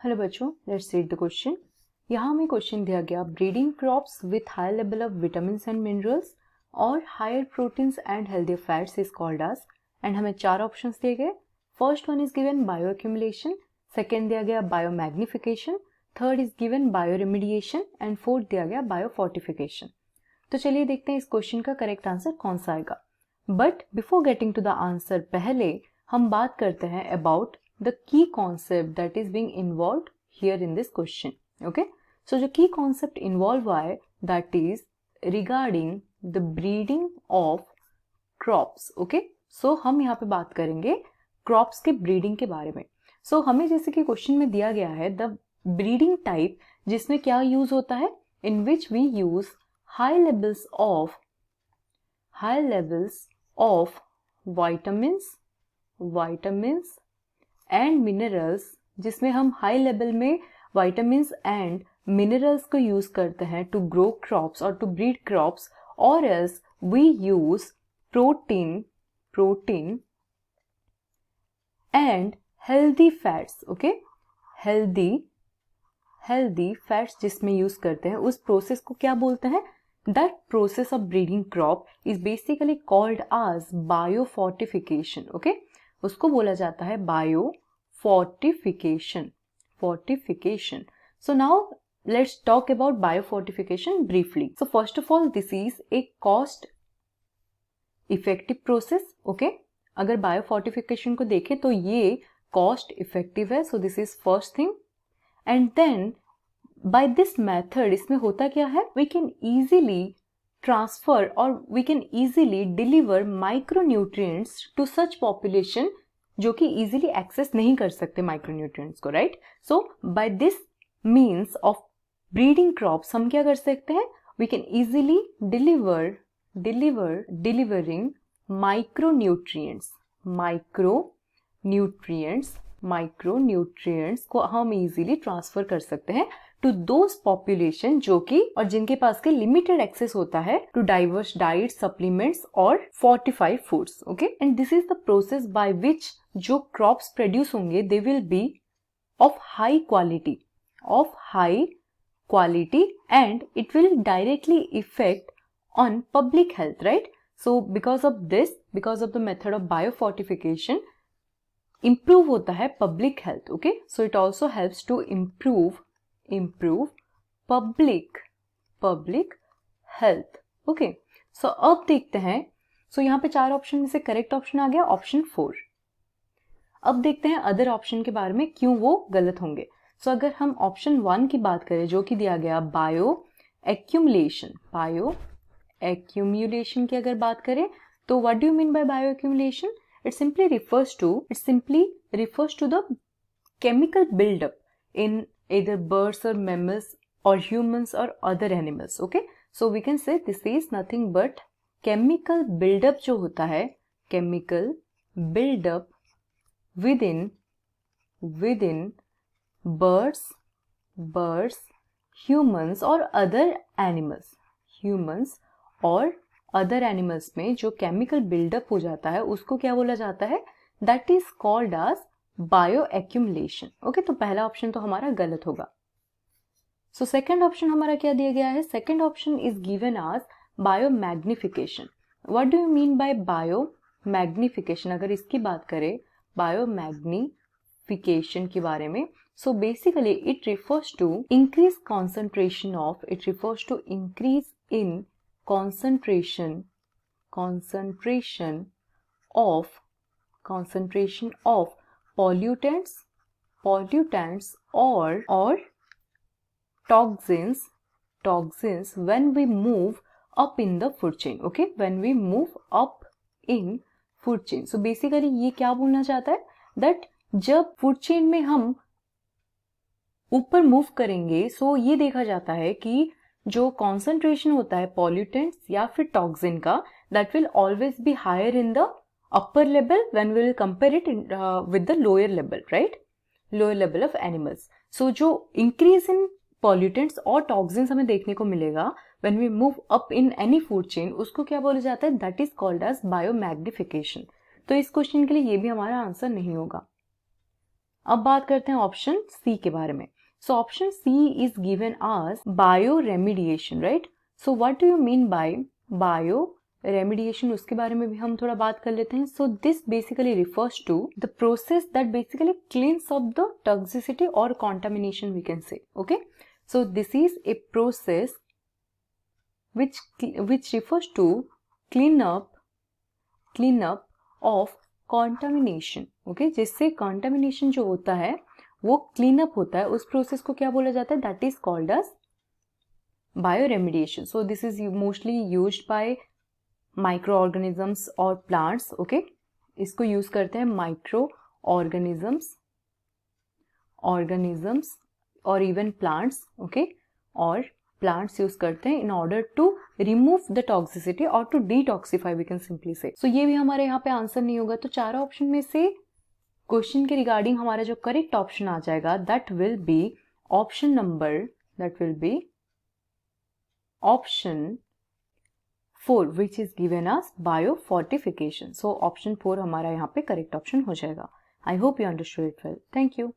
Hello बच्चों, let's read the question. यहाँ हमें क्वेश्चन दिया गया breeding crops with high level of vitamins and minerals और higher proteins and healthy fats is called as, and हमें 4 options दिए गए। First one is given bioaccumulation, second दिया गया biomagnification, third is given bioremediation and fourth दिया गया bio fortification. तो चलिए देखते हैं इस क्वेश्चन का करेक्ट आंसर कौन सा आएगा। But before getting to the answer, पहले हम बात करते हैं about the key concept that is being involved here in this question. Okay, so जो key concept involved हुआ है that is regarding the breeding of crops. Okay, so हम यहाँ पे बात करेंगे crops के breeding के बारे में. So हमें जैसे कि क्वेश्चन में दिया गया है the breeding type जिसमें क्या यूज होता है, in which we use high levels of vitamins and minerals, जिसमें हम हाई लेवल में विटामिन्स एंड मिनरल्स को यूज करते हैं टू ग्रो क्रॉप्स और टू ब्रीड क्रॉप्स, और else we use protein and healthy fats. Okay, healthy fats जिसमें use करते हैं, उस प्रोसेस को क्या बोलते हैं? That process of breeding crop is basically called as biofortification. Okay, उसको बोला जाता है bio fortification. So now let's talk about biofortification briefly. So first of all, this is a cost effective process. Okay, अगर biofortification को देखें तो ये cost effective है. So this is first thing. And then by this method, इसमें होता क्या है? We can easily transfer or we can easily deliver micronutrients to such population जो कि इजीली एक्सेस नहीं कर सकते माइक्रोन्यूट्रिएंट्स को, right? So by this means of breeding crops हम क्या कर सकते हैं? We can easily delivering micronutrients को हम इजीली ट्रांसफर कर सकते हैं टू दोज पॉपुलेशन जो कि और जिनके पास के लिमिटेड एक्सेस होता है टू डाइवर्स डाइट, सप्लीमेंट्स और fortified foods. Okay, and this is the process by which जो क्रॉप्स प्रोड्यूस होंगे they will be of high quality and it will directly effect on public health, right? So because of the method of biofortification improve होता है public health. Okay, so it also helps to improve public health. Okay, so अब देखते हैं. सो यहाँ पे 4 option में से correct option आ गया ऑप्शन 4. अब देखते हैं अदर ऑप्शन के बारे में क्यों वो गलत होंगे. सो अगर हम ऑप्शन 1 की बात करें जो कि दिया गया बायो एक्यूमुलेशन की अगर बात करें तो what do you mean by bio accumulation? It simply refers to the chemical buildup in either birds or mammals or humans or other animals. Okay, so we can say this is nothing but chemical buildup जो होता है, chemical buildup within birds, humans or other animals में जो chemical buildup हो जाता है उसको क्या बोला जाता है? That is called as bio accumulation. Okay, तो पहला ऑप्शन तो हमारा गलत होगा. सो सेकंड ऑप्शन हमारा क्या दिया गया है? Second option is given as bio magnification. What do you mean by bio magnification? अगर इसकी बात करें बायो मैग्निफिकेशन के बारे में, so basically it refers to increase in concentration of pollutants or toxins when we move up in the food chain. Okay, when we move up in food chain. So basically ये क्या बोलना चाहता है? that जब food chain में हम ऊपर move करेंगे, सो ये देखा जाता है कि जो कॉन्सेंट्रेशन होता है पॉल्यूटेंट्स या फिर टॉक्सिन का, that will always be higher in the upper level when we will compare it with the lower level, right? Lower level of animals. So जो इंक्रीज इन पॉल्यूटेंट्स और टॉक्सिन्स हमें देखने को मिलेगा when we move up in any food chain, उसको क्या बोला जाता है? That is called as bio magnification. तो इस क्वेश्चन के लिए ये भी हमारा आंसर नहीं होगा. अब बात करते हैं ऑप्शन सी के बारे में. So option C is given as bio remediation, right. So what do you mean by bio remediation, उसके बारे में भी हम थोड़ा बात कर लेते हैं. So this basically refers to the process that basically cleans up the toxicity और contamination, we can say. Okay, so this is a process which refers to clean up of contamination. Okay, जिससे contamination जो होता है वो clean up होता है, उस process को क्या बोला जाता है, that is called as bioremediation. So this is mostly used by microorganisms और प्लांट्स. ओके, इसको यूज करते हैं माइक्रो ऑर्गेनिजम्स और इवन प्लांट्स. ओके, और प्लांट्स यूज करते हैं in order to remove the toxicity और to detoxify, we can simply say. So ये भी हमारे यहाँ पे आंसर नहीं होगा. तो चारों ऑप्शन में से क्वेश्चन के रिगार्डिंग हमारा जो करेक्ट ऑप्शन आ जाएगा that will be option 4 which is given as bio fortification. So option 4 हमारा यहाँ पे करेक्ट ऑप्शन हो जाएगा. I hope you understood it well. Thank you.